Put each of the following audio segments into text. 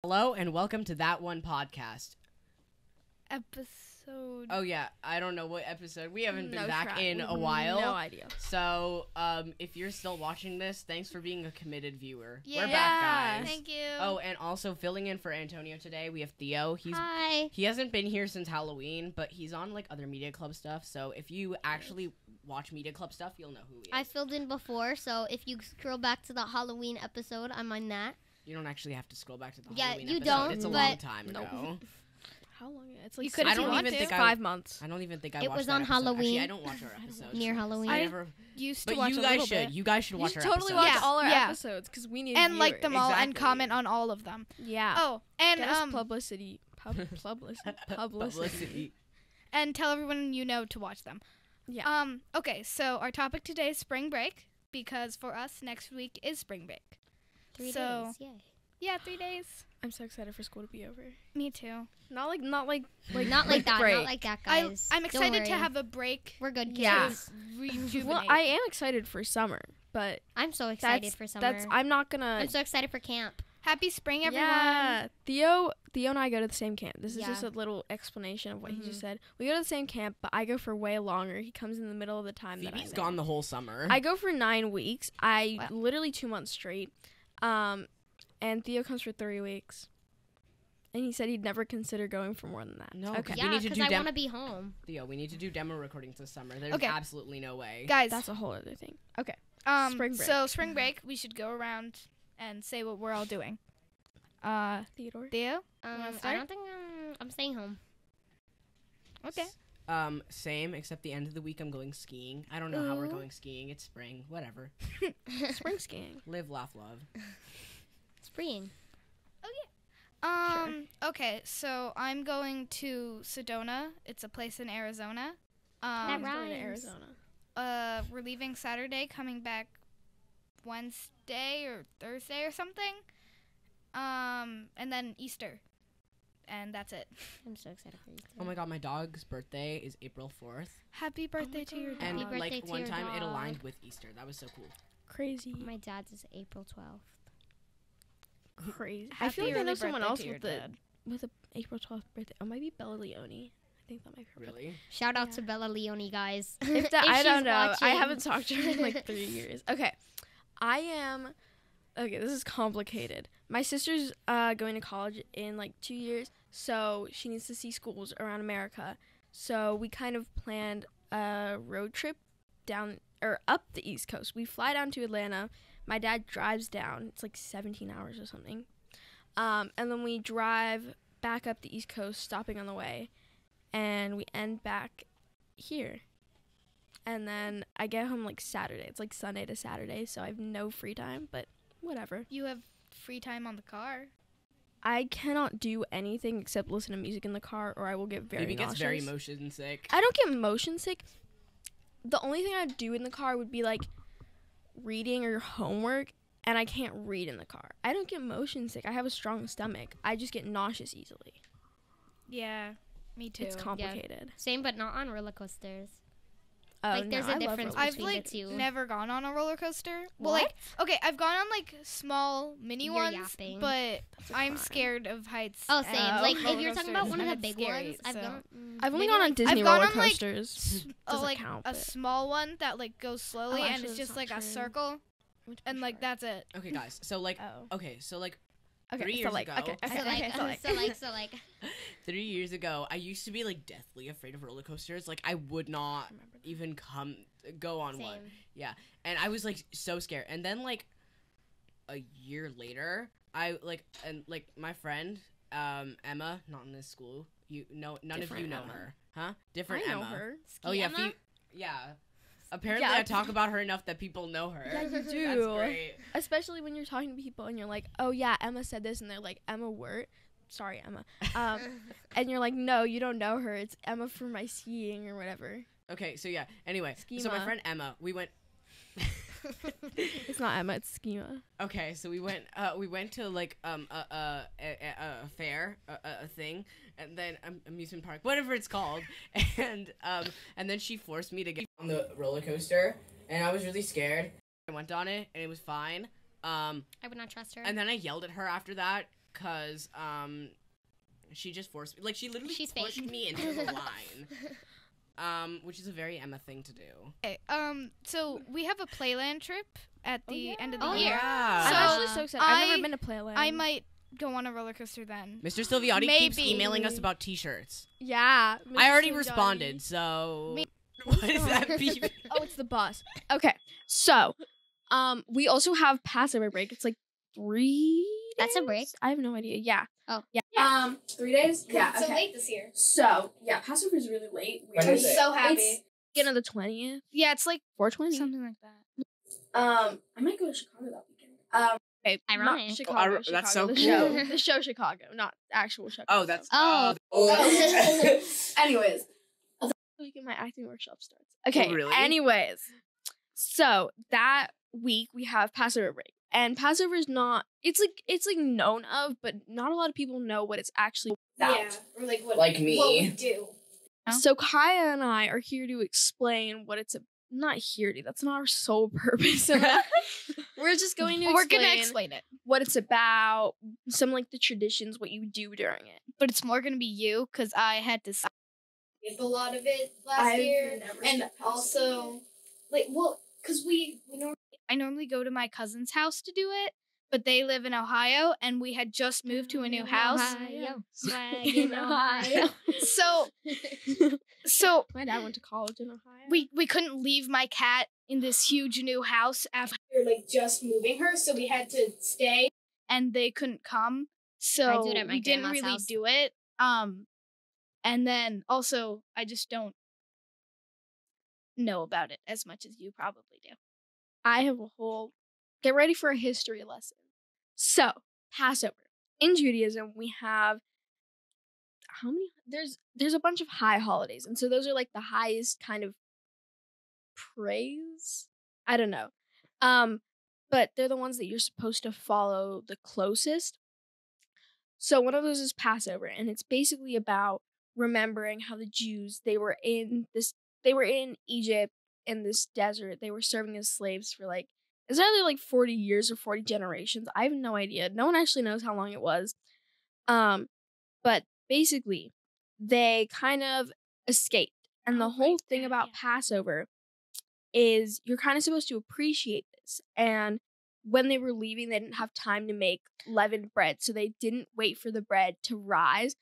Hello and welcome to That One Podcast. Episode. Oh yeah, I don't know what episode. We haven't been No back track. in a while. No idea. So, if you're still watching this, thanks for being a committed viewer. Yeah. We're back, guys. Thank you. Oh, and also filling in for Antonio today, we have Theo. Hi. He hasn't been here since Halloween, but he's on like other media club stuff. So if you actually watch media club stuff, you'll know who he is. I filled in before, so if you scroll back to the Halloween episode, I'm on that. You don't actually have to scroll back to the Yeah, Halloween you episode. don't, It's a but- long time Nope. ago. How long? It's like You could I if you don't want even to. think 5 months. I don't even think I It watched was that on episode. Halloween. Actually, I don't watch our episodes. Near Halloween. I never. Used to But watch you a guys little should. bit. You guys should You watch should our totally episodes. watch all our Yeah. episodes because we need And like viewers. them all and Exactly. comment on all of them. Yeah. Oh, and Get us publicity. Publicity. Publicity. and tell everyone you know to watch them. Yeah. Okay, so our topic today is spring break because for us next week is spring break. 3 So- days, yay. Yeah, 3 days. I'm so excited for school to be over. Me too. Not like Not like break. that, not like that, guys. I'm Don't excited to worry. have a break. We're good kids. Yeah. Rejuvenate. Well, I am excited for summer, but I'm so excited for summer. I'm not gonna. I'm so excited for camp. Happy spring, everyone. Yeah, Theo and I go to the same camp. This is Yeah. just a little explanation of what he just said. We go to the same camp, but I go for way longer. He comes in the middle of the time that Phoebe's I'm gone the whole summer. I go for 9 weeks. Wow. Literally 2 months straight. And Theo comes for 3 weeks. And he said he'd never consider going for more than that. No, Okay. We Yeah, need to because do I dem- want to be home. Theo, we need to do demo recordings this summer. There's Okay. absolutely no way. Guys, That's a whole other thing. Okay. spring break. So spring break, we should go around and say what we're all doing. Theodore. Theo? I start? don't think I'm staying home. Okay. Same, except the end of the week I'm going skiing. I don't know how we're going skiing. It's spring. Whatever. Spring skiing. Live, laugh, love. Spring. Okay, so I'm going to Sedona. It's a place in Arizona. That I'm going to rhymes. Arizona. We're leaving Saturday, coming back Wednesday or Thursday or something. And then Easter. And that's it. I'm so excited for Easter. Oh my god, my dog's birthday is April 4th. Happy birthday to your dog. And Happy birthday like to one your time it dog. aligned with Easter. That was so cool. Crazy. My dad's is April 12th. Crazy. I feel Happy like I know early someone birthday else to your with dad. a April 12th birthday. Oh, might be Bella Leone. I think that might be her birthday. Really? Shout out Yeah. to Bella Leone, guys. If that, I she's don't know. I watching. haven't talked to her in like 3 years. Okay. Okay, this is complicated. My sister's going to college in like 2 years, so she needs to see schools around America. So we kind of planned a road trip down or up the East Coast. We fly down to Atlanta. My dad drives down. It's like 17 hours or something. And then we drive back up the East Coast, stopping on the way, and we end back here. And then I get home like Saturday. It's like Sunday to Saturday, so I have no free time, but whatever. You have free time on the car. I cannot do anything except listen to music in the car, or I will get very Phoebe gets nauseous. very motion sick. I don't get motion sick. The only thing I'd do in the car would be like reading or homework, and I can't read in the car. I don't get motion sick. I have a strong stomach. I just get nauseous easily. Yeah, me too. It's complicated. Same, but not on roller coasters. Oh, Like, there's no, a I love difference roller I've between like the two. never gone on a roller coaster. Well, What? like okay, I've gone on like small mini You're ones, yapping. but That's I'm fine. scared of heights. Oh, same. and Like, if roller you're talking coasters, about one of and the it's big scary, ones, I've so. gone. I've only maybe, gone on like, Disney I've gone roller on, like, coasters. Oh, Doesn't like count, a but- small one that like goes slowly, and actually, it's that's just not like a true. circle, and like that's it. Okay, guys. So like, Oh. okay, so like Okay, 3 so years like, ago. okay, So okay, like, okay, so like. so like, 3 years ago, I used to be like deathly afraid of roller coasters. Like I would not even go on one. same. And I was like so scared. And then like a year later, I like my friend Emma, not in this school. You know, none of Different you know Emma. her, huh? Different I know Emma. her. Oh yeah, Emma? yeah. Apparently, Yeah. I talk about her enough that people know her. Yeah, you That's do. great. Especially when you're talking to people and you're like, oh yeah, Emma said this, and they're like, Emma Wirt. Sorry, Emma. And you're like, no, you don't know her. It's Emma from my skiing or whatever. Okay, so yeah. Anyway, so my Schema. friend Emma, we went. It's not Emma, it's Schema. Okay, so we went to like a fair, a thing, and then amusement park, whatever it's called, and then she forced me to get on the roller coaster, and I was really scared. I went on it, and it was fine. I would not trust her. And then I yelled at her after that, because she just forced me. Like, she literally She's pushed fake. me into the line. Which is a very Emma thing to do. Okay, so we have a Playland trip at the end of the Oh, year. yeah. I'm So actually so excited. I've I- never been to Playland. I might go on a roller coaster then. Mr. Silviotti keeps Maybe. emailing us about t-shirts. Yeah. I already Mr. responded, Johnny. so... Me- What is that beep? Oh, it's the bus. Okay, so, we also have Passover break. It's like 3 That's a days? break? I have no idea. Yeah. Oh. Yeah. 3 days? Yeah. It's so okay. late this year. So, yeah, Passover is really late. When I'm is it? so happy. It's on the 20th. Yeah, it's like 420. something like that. I might go to Chicago that weekend. Okay, Ironic. not Chicago, Oh, Chicago. that's so the cool. show, the show Chicago, not actual Chicago. Oh, that's... Oh. Anyways, that's the weekend my acting workshop starts. Okay. Oh, really? Anyways, so that week we have Passover break, and Passover is not. It's like known of, but not a lot of people know what it's actually about. or like what Like me. what we do. So Kaya and I are here to explain what it's not here to. That's not our sole purpose. We're just going to We're explain, gonna explain it, what it's about, some like the traditions, what you do during it. but it's more gonna be you because I had to skip a lot of it last I've year, never and skipped also because I normally go to my cousin's house to do it, but they live in Ohio, and we had just moved to a new house. Ohio. Swag In in Ohio. Ohio. So My dad went to college in Ohio. we couldn't leave my cat in this huge new house after like just moving her, so we had to stay, and they couldn't come, so I do it at my we didn't grandma's really house. do it. And then also I just don't know about it as much as you probably do. I have a whole get ready for a history lesson. So, Passover. In Judaism, we have how many there's a bunch of high holidays. And so those are like the highest kind of praise. I don't know. But they're the ones that you're supposed to follow the closest. So one of those is Passover, and it's basically about remembering how the Jews, they were in Egypt in this desert. They were serving as slaves for like it's either like 40 years or 40 generations. I have no idea. No one actually knows how long it was. But basically, they kind of escaped. And the whole thing about Passover is you're kind of supposed to appreciate this. And when they were leaving, they didn't have time to make leavened bread. So they didn't wait for the bread to rise.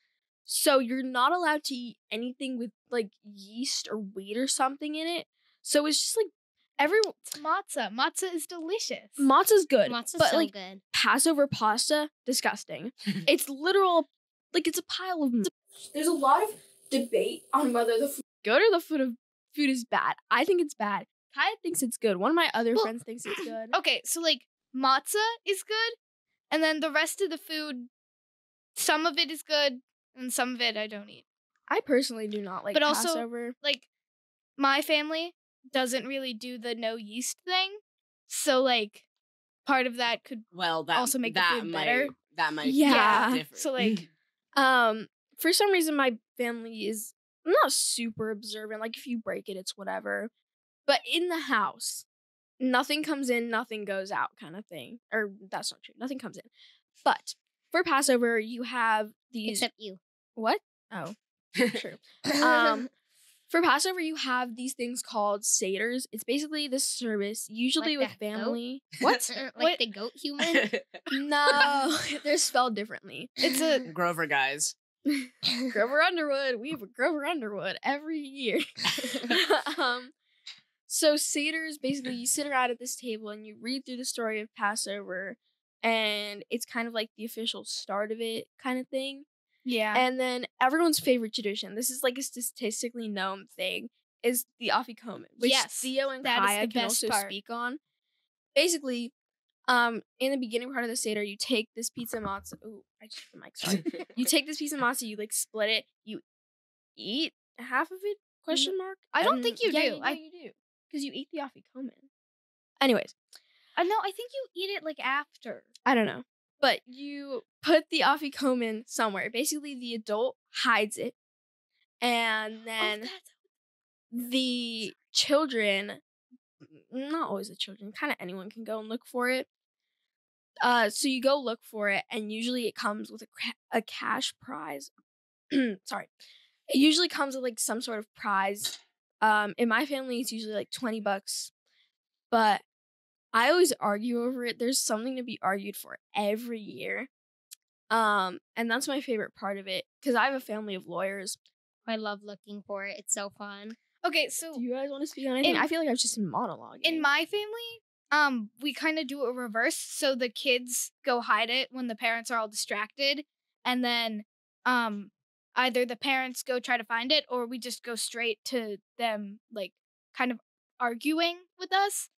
So you're not allowed to eat anything with like yeast or wheat or something in it. So it's just like It's matzah. Matzah is delicious. matzah's good. Matzah's but so like good. Passover pasta, disgusting. It's literal, like it's a pile of. There's a lot of debate on whether the food is good or the food is bad. I think it's bad. Kaya thinks it's good. One of my other Well, friends thinks it's good. Okay, so like matzah is good, and then the rest of the food, some of it is good, and some of it I don't eat. I personally do not like But also- Passover. Like, my family doesn't really do the no yeast thing, so like part of that could Well, that Also make the that food might, better. That might Yeah. be different. So like For some reason, my family is not super observant. Like, if you break it, it's whatever. But in the house, nothing comes in, nothing goes out kind of thing. Or, that's not true. Nothing comes in. But for Passover, you have these... Except you. What? Oh, true. For Passover, you have these things called seders. It's basically this service, usually Like with that goat? family. What? Like What? the goat human? No, they're spelled differently. it's a Grover guys. Grover Underwood. We have a Grover Underwood every year. So seders, basically, you sit around at this table and you read through the story of Passover, and it's kind of like the official start of it kind of thing. yeah. And then everyone's favorite tradition, this is like a statistically known thing, is the afikomen, which Yes, Theo and that is Kaya the can best also part. speak on. Basically, in the beginning part of the Seder, you take this piece of matzah. Ooh, I just hit the mic, sorry. You take this piece of matzah, you like split it, you eat half of it, question mark? I don't And- think you yeah, do. You do. Because you eat the afikomen. Anyways, No, I think you eat it like after. I don't know. But you put the afikomen somewhere. Basically, the adult hides it. And then the children, not always the children, kind of anyone can go and look for it. So you go look for it, and usually it comes with a cash prize. Sorry, it usually comes with like some sort of prize. In my family, it's usually like $20, but I always argue over it. There's something to be argued for every year. And that's my favorite part of it because I have a family of lawyers. I love looking for it. It's so fun. Okay, so Do you guys want to speak on anything? I feel like I was just in monologue. in my family, we kind of do it reverse. So the kids go hide it when the parents are all distracted, and then either the parents go try to find it, or we just go straight to them, like kind of arguing with us,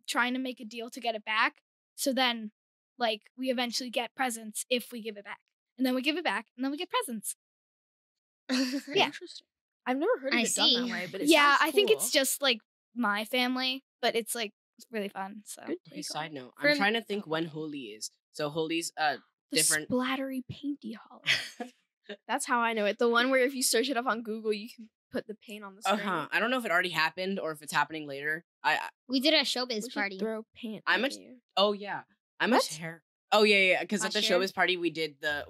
trying to make a deal to get it back. So then, like, we eventually get presents if we give it back, and then we give it back, and then we get presents. Yeah, interesting. I've never heard of I it done that see. way, but it Yeah, sounds I think it's cool. just like my family, but it's like really fun. So Good Okay, take side on note. For I'm m- trying to think when Holi is. So Holi's the different. splattery painty holiday. That's how I know it. The one where if you search it up on Google, you can put the paint on the screen. I don't know if it already happened or if it's happening later. We did a We showbiz should party. throw paint. I'm a- at you. Oh yeah, I'm a What? terror. Oh yeah. Because at the Last year? showbiz party we did the.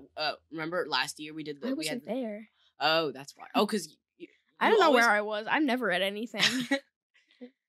Remember last year we did the. I we had wasn't there. Oh, that's why. Oh, because I don't know where I was. I'm never at anything.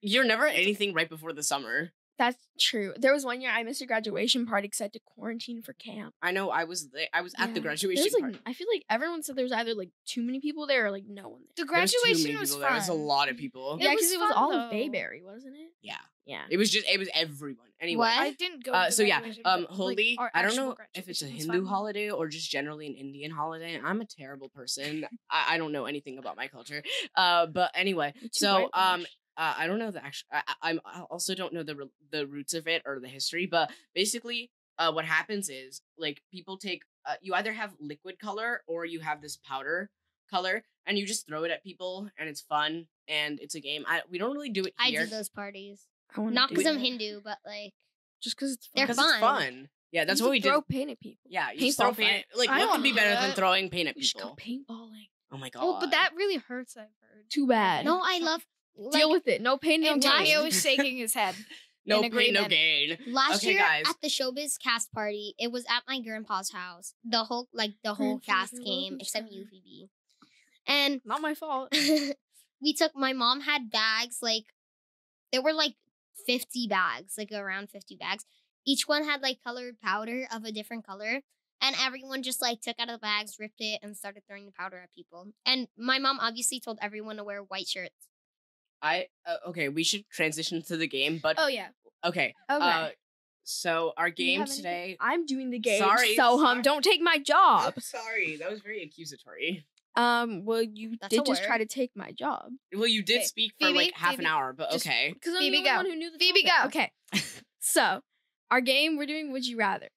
You're never at anything right before the summer. That's true. There was one year I missed a graduation party because I had to quarantine for camp. I know. I was at the Yeah. graduation There's, like, party. I feel like everyone said there was either like too many people there or like no one there. the There was too many graduation was people fun. there. There's a lot of people. It Yeah, was because it was fun, all of though. Bayberry, wasn't it? Yeah. Yeah. It was everyone. Anyway. What? I didn't go. To the So yeah, graduation, but, like, Holi. our I don't actual know if it's a graduation was Hindu fun. holiday or just generally an Indian holiday. I'm a terrible person. I don't know anything about my culture. But anyway, You're too so whitewashed. I don't know the actual. I also don't know the roots of it or the history. But basically, what happens is like people take. You either have liquid color or you have this powder color, and you just throw it at people, and it's fun and it's a game. We don't really do it I here do those parties. I wanna Not do because I'm that. Hindu, but like Just because it's fun. They're because fun. it's fun. Yeah, that's You what can we throw did. paint at people. Yeah, you just throw Paintball paint. Like, I what could wanna be do better than that. throwing paint at We should go people? paintballing. Oh my god. Oh, but that really hurts. I've heard. Too bad. no, I love Deal with it. No pain, no And gain. Daniel was shaking his head. no in pain, no agreement. gain. Last Okay, year guys. at the showbiz cast party, it was at my grandpa's house. The whole Grandfather cast love came each except other. you, Phoebe. And Not my fault. my mom had bags, like there were like 50 bags, like around 50 bags. Each one had like colored powder of a different color. And everyone just like took out of the bags, ripped it, and started throwing the powder at people. And my mom obviously told everyone to wear white shirts. Okay, we should transition to the game, but Oh yeah. okay. Okay. So our Do you game have anything? today. I'm doing the game. Sorry, So sorry. don't take my job. Sorry, that was very accusatory. Well, you That's a did just word. try to take my job. Well, you did Okay, speak for Phoebe, like half an Phoebe, hour, but just- okay. Because I'm Phoebe, the only go. one who knew the Phoebe, topic. go. Okay. So, our game, we're doing Would You Rather.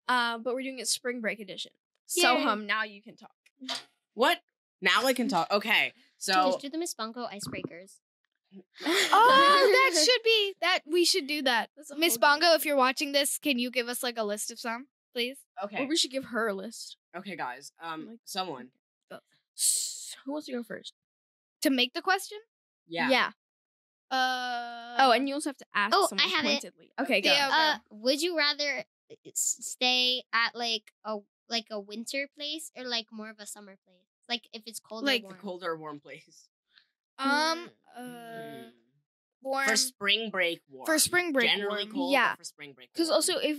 But we're doing it Spring Break edition. So, Yay. now you can talk. What? Now I can talk. Okay, so Just do the Miss Bunko icebreakers. Oh, that should be that. We should do that. That's a Miss whole Bongo, game. if you're watching this, can you give us like a list of some, please? okay, Or we should give her a list. okay, guys. Like- Someone. Who wants to go first? To make the question. Yeah. Oh, and you also have to ask Oh, someone I have it. pointedly. Okay, go. Yeah. Okay. Would you rather stay at like a winter place or like more of a summer place? Like if it's cold Like or The warm. cold or warm place. Warm. For spring break, warm. For spring break, generally warm. cold. Yeah. But for spring break, Because warm. also, if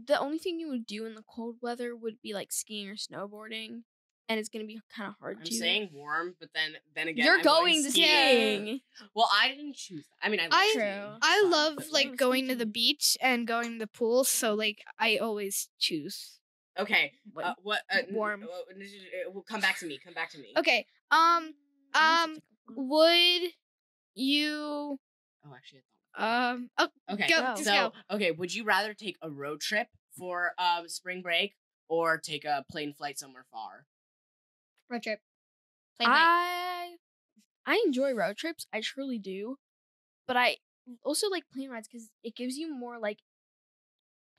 the only thing you would do in the cold weather would be like skiing or snowboarding, and it's gonna be kind of hard I'm to. saying warm, but then again, You're I'm going to skiing. skiing. Well, I didn't choose that. I mean, I I- love True. skiing, I but- love But like I was going to the thinking- beach and going to the pool, so like I always choose. Okay. What? What? Warm. Well, come back to me. Come back to me. Okay. Would you Oh, actually, I oh, thought. Okay. go, Go. just So, go. okay, would you rather take a road trip for spring break or take a plane flight somewhere far? Road trip. Plane night. I enjoy road trips. I truly do, but I also like plane rides because it gives you more like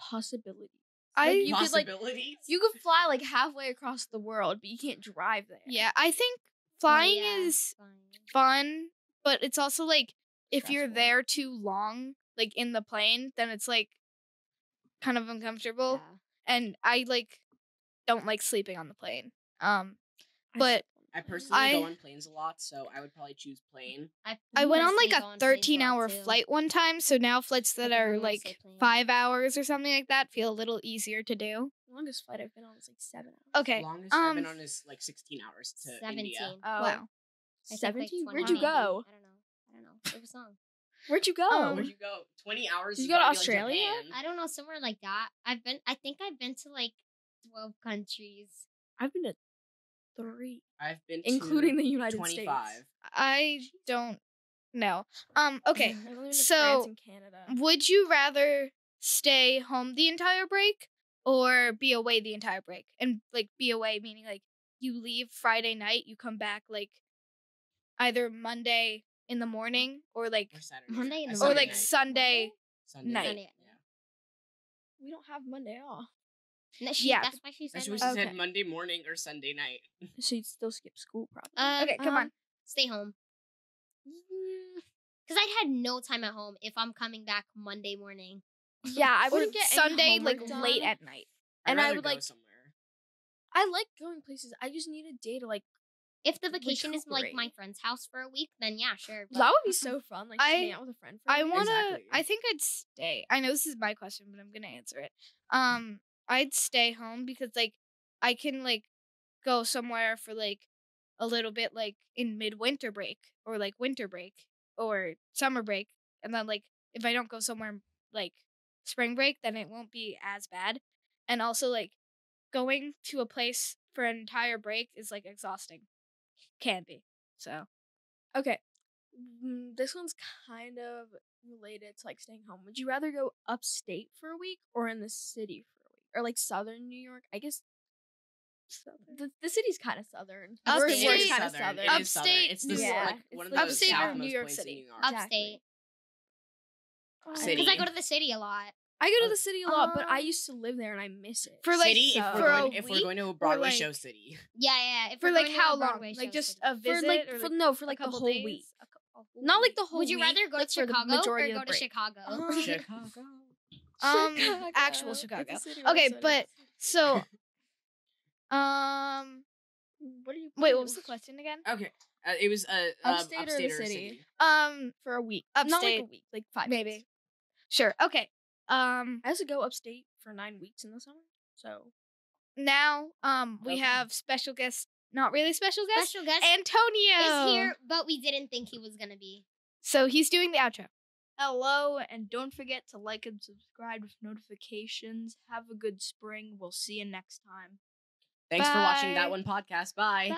possibilities. I Like, you could like Possibilities? you could fly like halfway across the world, but you can't drive there. Yeah, I think Oh, flying yeah, is fine. fun, but it's also like if you're Stressful. there too long, like in the plane, then it's like kind of uncomfortable, Yeah. and I like don't like sleeping on the plane. But I personally I- go on planes a lot, so I would probably choose plane. I went on like personally a go on planes a lot, 13-hour too. flight one time, so now flights that think I'm are gonna like say plane. 5 hours or something like that feel a little easier to do. The longest flight I've been on was like 7 hours. Okay. The longest I've been on is like 16 hours to 17. India. Oh, Wow. I think, like, 17? 20 Where'd you maybe. go? I don't know. It was long. Where'd you go? Where'd you go? 20 hours. Did you has go to gotta be, like, Australia? Japan. I don't know, somewhere like that. I think I've been to like 12 countries. I've been to 3, I've been to including the United 25. States. I don't know. Okay. I've only been to So, France and Canada. Would you rather stay home the entire break or be away the entire break? And like be away meaning like you leave Friday night, you come back like either Monday in the morning or like Or Saturday. Monday in the or Sunday like night. Sunday. Sunday night. Sunday. Yeah. We don't have Monday off. No, Yeah. That's why she said That's what like, she Okay. said Monday morning or Sunday night. So you'd still skip school probably. Okay, come on. stay home. Because I'd had no time at home if I'm coming back Monday morning. Yeah, I Or wouldn't get any Sunday homework like done. late at night. And I'd I rather would, go like- somewhere. I like going places. I just need a day to like. If the vacation is like my Recuperate. friend's house for a week, then yeah, sure. That would be so fun. Like just I- hang out with a friend. For I a week. want to Exactly. I think I'd stay. I know this is my question, but I'm going to answer it. I'd stay home because like I can like go somewhere for like a little bit like in midwinter break or like winter break or summer break, and then like if I don't go somewhere like spring break, then it won't be as bad. And also like going to a place for an entire break is like exhausting. Can be. So, Okay. This one's kind of related to like staying home. Would you rather go upstate for a week or in the city for a week? Or like southern New York? I guess the city's kind of southern. Upstate- We're It is kind of southern. southern. It is southern. Upstate It's the New York. like It's one of the the Upstate southmost New York points City. in New York. Upstate. City. Because I go to the city a lot. I go to the city a lot, but I Um, used to live there and I miss it. for, like, City, so- if for we're a going, if we're week going to a Broadway like- show city. Yeah. If for we're like going to how a long? Broadway Like show just city. a for visit like or for like no for a like the couple whole days? week. A whole Not like week? the whole Would you week. rather go like, to for the Chicago or majority of go the to break. Chicago? Chicago. Actual It's a Chicago. city, Okay, so it but is. so What are you? wait, what was the question again? Okay. It was Upstate or upstate the or city? city. For a week? Not like a Upstate. week, like 5 Maybe. days. Sure. Okay. I used to go upstate for 9 weeks in the summer. So Now we Okay. have special guest, not really special guest, Special guest Antonio is here, but we didn't think he was gonna be. So he's doing the outro. Hello, and don't forget to like and subscribe with notifications. Have a good spring. We'll see you next time. Thanks for watching Bye. that one podcast. Bye. Bye.